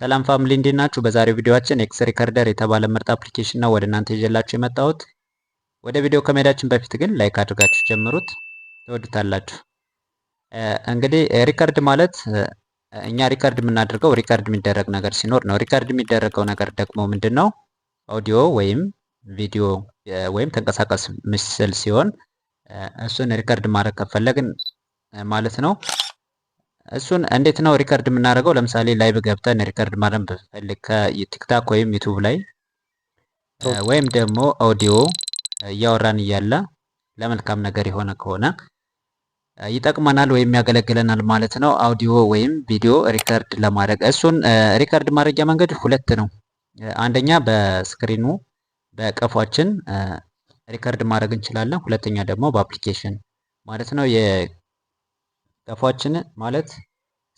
ሰላም ፋሚሊ እንዴት ናችሁ? በዛሬው ቪዲዮአችን ኤክስ ሪከርደር የተባለ ምርጥ አፕሊኬሽን ነው ወደ እናንተ ይዤላችሁ የመጣሁት። ወደ ቪዲዮ ከመሄዳችን በፊት ግን ላይክ አድርጋችሁ ጀምሩት፣ ትወዱታላችሁ። እንግዲህ ሪከርድ ማለት እኛ ሪከርድ የምናደርገው ሪከርድ የሚደረግ ነገር ሲኖር ነው። ሪከርድ የሚደረገው ነገር ደግሞ ምንድነው? ኦዲዮ ወይም ቪዲዮ ወይም ተንቀሳቃሽ ምስል ሲሆን እሱን ሪከርድ ማድረግ ከፈለግን ማለት ነው። እሱን እንዴት ነው ሪከርድ የምናደርገው? ለምሳሌ ላይቭ ገብተን ሪከርድ ማድረግ ብንፈልግ ከቲክታክ ወይም ዩቲዩብ ላይ ወይም ደግሞ ኦዲዮ እያወራን እያለ ለመልካም ነገር የሆነ ከሆነ ይጠቅመናል ወይም ያገለግለናል ማለት ነው። አውዲዮ ወይም ቪዲዮ ሪከርድ ለማድረግ እሱን ሪከርድ ማድረጊያ መንገድ ሁለት ነው። አንደኛ በስክሪኑ በቀፏችን ሪከርድ ማድረግ እንችላለን። ሁለተኛ ደግሞ በአፕሊኬሽን ማለት ነው። የቀፏችን ማለት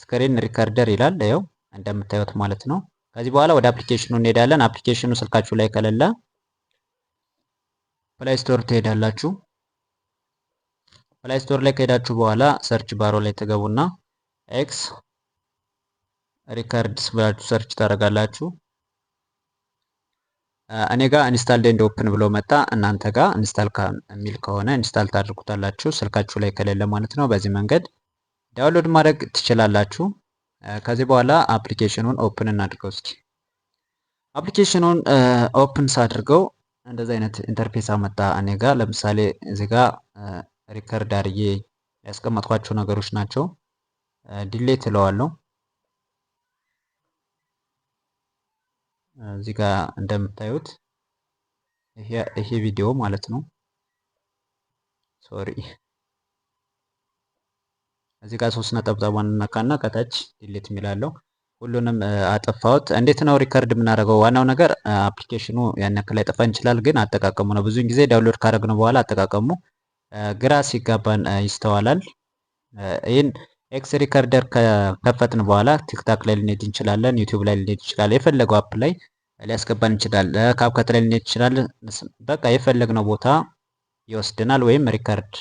ስክሪን ሪከርደር ይላል። ይኸው እንደምታዩት ማለት ነው። ከዚህ በኋላ ወደ አፕሊኬሽኑ እንሄዳለን። አፕሊኬሽኑ ስልካችሁ ላይ ከሌለ ፕላይ ስቶር ትሄዳላችሁ። ፕላይ ስቶር ላይ ከሄዳችሁ በኋላ ሰርች ባሮ ላይ ትገቡና ኤክስ ሪከርድስ ብላችሁ ሰርች ታደርጋላችሁ። እኔ ጋር ኢንስታል ኤንድ ኦፕን ብሎ መጣ። እናንተ ጋር ኢንስታል የሚል ከሆነ ኢንስታል ታድርጉታላችሁ፣ ስልካችሁ ላይ ከሌለ ማለት ነው። በዚህ መንገድ ዳውንሎድ ማድረግ ትችላላችሁ። ከዚህ በኋላ አፕሊኬሽኑን ኦፕን እናድርገው። እስኪ አፕሊኬሽኑን ኦፕን ሳድርገው እንደዚህ አይነት ኢንተርፌስ አመጣ። እኔ ጋር ለምሳሌ እዚህ ጋር ሪከርድ አድርጌ ያስቀመጥኳቸው ነገሮች ናቸው። ዲሌት እለዋለሁ። እዚህ ጋር እንደምታዩት ይሄ ቪዲዮ ማለት ነው። ሶሪ እዚህ ጋር 3 ነጠብጣቧን ነካና ከታች ዲሌት የሚላለው ሁሉንም አጠፋሁት። እንዴት ነው ሪከርድ የምናደርገው? ዋናው ነገር አፕሊኬሽኑ ያን ያክል ላይጠፋን ይችላል፣ ግን አጠቃቀሙ ነው። ብዙውን ጊዜ ዳውንሎድ ካደረግነው በኋላ አጠቃቀሙ ግራ ሲጋባን ይስተዋላል። ይህን ኤክስ ሪከርደር ከከፈትን በኋላ ቲክታክ ላይ ልንሄድ እንችላለን፣ ዩቲዩብ ላይ ልንሄድ እንችላለን፣ የፈለገው አፕ ላይ ሊያስገባን ይችላል፣ ካፕከት ላይ ልንሄድ እንችላለን። በቃ የፈለግነው ቦታ ይወስድናል ወይም ሪከርድ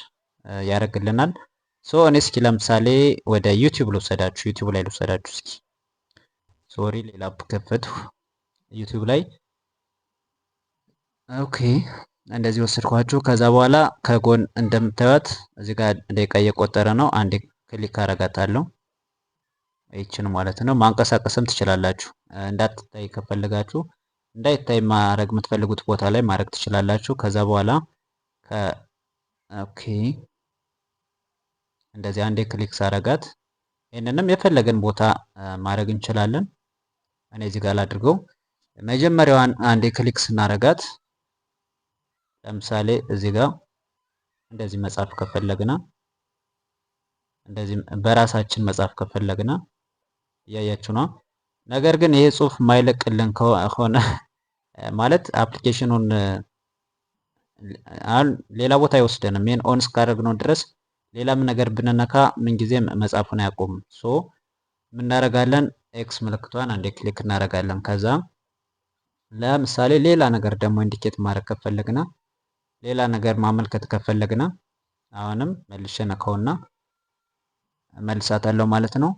ያደርግልናል። እኔ እስኪ ለምሳሌ ወደ ዩቲዩብ ልውሰዳችሁ፣ ዩቲዩብ ላይ ልውሰዳችሁ እስኪ። ሶሪ ሌላ አፕ ከፈትኩ። ዩቲዩብ ላይ ኦኬ፣ እንደዚህ ወሰድኳችሁ። ከዛ በኋላ ከጎን እንደምታዩት እዚህ ጋር ደቂቃ እየቆጠረ ነው። አንዴ ክሊክ አረጋታለሁ፣ ይችን ማለት ነው። ማንቀሳቀስም ትችላላችሁ። እንዳትታይ ከፈለጋችሁ እንዳይታይ ማድረግ የምትፈልጉት ቦታ ላይ ማድረግ ትችላላችሁ። ከዛ በኋላ ኦኬ እንደዚህ አንዴ ክሊክ ሳረጋት ይህንንም የፈለገን ቦታ ማድረግ እንችላለን። እኔ እዚህ ጋር ላድርገው። መጀመሪያዋን አንዴ ክሊክ ስናረጋት ለምሳሌ እዚህ ጋር እንደዚህ መጻፍ ከፈለግና እንደዚህ በራሳችን መጻፍ ከፈለግና እያያችሁ ነው። ነገር ግን ይሄ ጽሁፍ ማይለቅልን ከሆነ ማለት አፕሊኬሽኑን ሌላ ቦታ አይወስደንም። ይሄን ኦን እስካደረግነው ድረስ ሌላም ነገር ብንነካ ምንጊዜም መጻፉን አያቆምም። ምን እናደርጋለን? ኤክስ ምልክቷን አንዴ ክሊክ እናደርጋለን። ከዛ ለምሳሌ ሌላ ነገር ደግሞ ኢንዲኬት ማድረግ ከፈለግና ሌላ ነገር ማመልከት ከፈለግና አሁንም መልሼ ነካውና መልሳታለሁ ማለት ነው።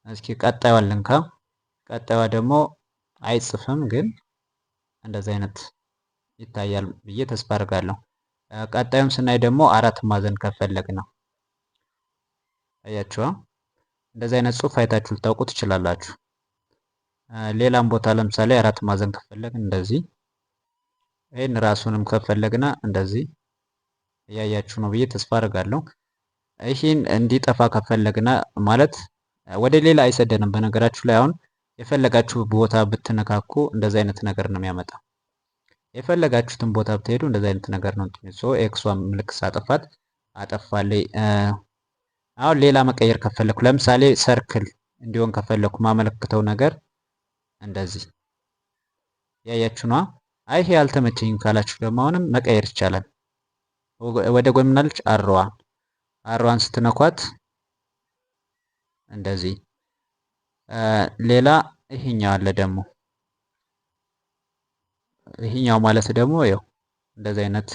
እስኪ ቀጣዩን ልንካ። ቀጣዩዋ ደግሞ አይጽፍም፣ ግን እንደዚህ አይነት ይታያል ብዬ ተስፋ አድርጋለሁ። ቀጣዩም ስናይ ደግሞ አራት ማዕዘን ከፈለግና አያችኋ፣ እንደዚህ አይነት ጽሁፍ አይታችሁ ልታውቁ ትችላላችሁ። ሌላም ቦታ ለምሳሌ አራት ማዕዘን ከፈለግን እንደዚህ፣ ይሄን ራሱንም ከፈለግና እንደዚህ እያያችሁ ነው ብዬ ተስፋ አድርጋለሁ። ይሄን እንዲጠፋ ከፈለግና ማለት ወደ ሌላ አይሰደንም። በነገራችሁ ላይ አሁን የፈለጋችሁ ቦታ ብትነካኩ እንደዚህ አይነት ነገር ነው የሚያመጣ። የፈለጋችሁትን ቦታ ብትሄዱ እንደዚህ አይነት ነገር ነው። ኤክሷን ምልክት ሳጠፋት አጠፋለይ። አሁን ሌላ መቀየር ከፈለኩ ለምሳሌ ሰርክል እንዲሆን ከፈለኩ ማመለክተው ነገር እንደዚህ ያያችሁ ነው። አይ ይሄ ያልተመቸኝ ካላችሁ ደግሞ አሁንም መቀየር ይቻላል። ወደ ጎን ምናለች አሯን ስትነኳት እንደዚህ። ሌላ ይሄኛው አለ ደግሞ ይሄኛው ማለት ደግሞ ያው እንደዚህ አይነት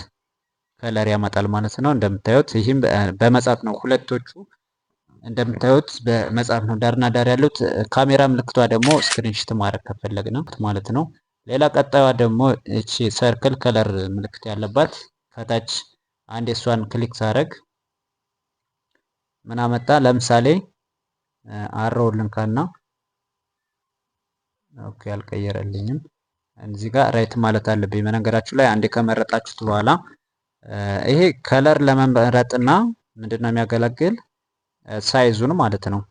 ከለር ያመጣል ማለት ነው። እንደምታዩት ይህም በመጻፍ ነው። ሁለቶቹ እንደምታዩት በመጻፍ ነው ዳርና ዳር ያሉት። ካሜራ ምልክቷ ደግሞ ስክሪንሾት ማድረግ ከፈለግን ማለት ነው። ሌላ ቀጣዩዋ ደግሞ እቺ ሰርክል ከለር ምልክት ያለባት ከታች አንድ እሷን ክሊክ ሳደርግ ምን አመጣ? ለምሳሌ አሮው ልንካና ኦኬ አልቀየረልኝም። እዚህ ጋር ራይት ማለት አለብኝ። በነገራችሁ ላይ አንዴ ከመረጣችሁት በኋላ ይሄ ከለር ለመምረጥና ምንድነው የሚያገለግል ሳይዙን ማለት ነው።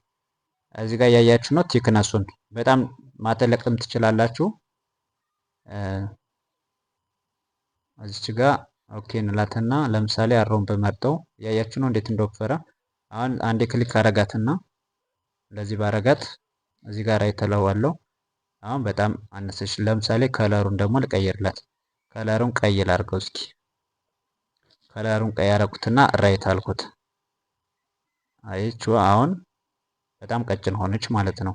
እዚህ ጋር ያያችሁ ነው ቲክነሱን በጣም ማተለቅም ትችላላችሁ። እዚች ጋር ኦኬ እንላትና ለምሳሌ አሮውን በመርጠው ያያችሁ ነው እንዴት እንደወፈረ። አሁን አንዴ ክሊክ አረጋትና እንደዚህ ባረጋት እዚህ ጋር ራይት ተለዋለው። አሁን በጣም አነሰች። ለምሳሌ ከለሩን ደግሞ ልቀይርላት። ከለሩን ቀይ ላድርገው እስኪ። ከለሩን ቀይ አረኩትና ራይት አልኩት። አይቹ አሁን በጣም ቀጭን ሆነች ማለት ነው።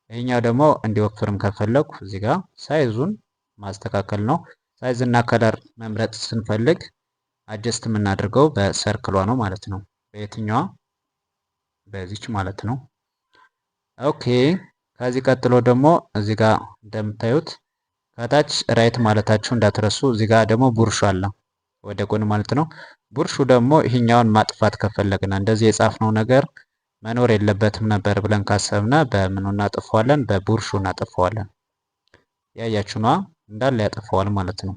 ይሄኛው ደግሞ እንዲወፍርም ከፈለኩ እዚህ ጋር ሳይዙን ማስተካከል ነው። ሳይዝ እና ከለር መምረጥ ስንፈልግ አጀስት የምናደርገው በሰርክሏ ነው ማለት ነው። በየትኛዋ? በዚች ማለት ነው። ኦኬ ከዚህ ቀጥሎ ደግሞ እዚህ ጋር እንደምታዩት ከታች ራይት ማለታችሁ እንዳትረሱ። እዚህ ጋር ደግሞ ቡርሹ አለ ወደ ጎን ማለት ነው። ቡርሹ ደግሞ ይሄኛውን ማጥፋት ከፈለግና እንደዚህ የጻፍነው ነገር መኖር የለበትም ነበር ብለን ካሰብነ በምኑ እናጥፈዋለን? በቡርሹ እናጥፈዋለን። ያያችሁ ነዋ እንዳለ ያጠፋዋል ማለት ነው።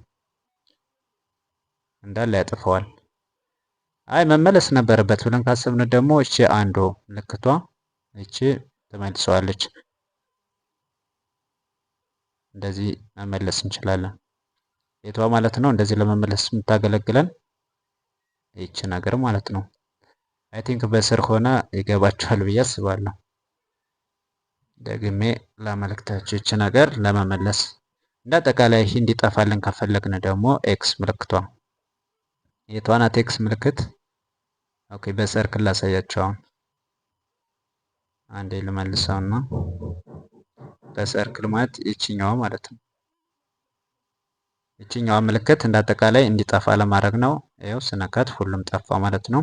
እንዳለ ያጠፋዋል። አይ መመለስ ነበረበት ብለን ካሰብነ ደግሞ እቺ አንዶ ምልክቷ እቺ ተመልሰዋለች። እንደዚህ መመለስ እንችላለን። የቷ ማለት ነው እንደዚህ ለመመለስ የምታገለግለን ይቺ ነገር ማለት ነው። አይ ቲንክ በስር ሆነ ይገባችኋል ብዬ አስባለሁ። ደግሜ ላመልክታችሁ ይቺ ነገር ለመመለስ እንዳጠቃላይ ይሄ እንዲጠፋልን ከፈለግን ደግሞ ኤክስ ምልክቷ የቷ ናት? ኤክስ ምልክት ኦኬ በሰርክል ላሳያችሁ። አሁን አንዴ ልመልሰውና በሰርክል ማለት ይቺኛዋ ማለት ነው። ይቺኛዋ ምልክት እንዳጠቃላይ እንዲጠፋ ለማድረግ ነው። ይኸው ስነካት ሁሉም ጠፋ ማለት ነው።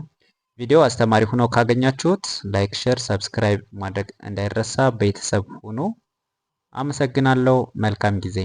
ቪዲዮ አስተማሪ ሆኖ ካገኛችሁት ላይክ፣ ሼር፣ ሰብስክራይብ ማድረግ እንዳይረሳ። ቤተሰብ ሁኑ። አመሰግናለሁ። መልካም ጊዜ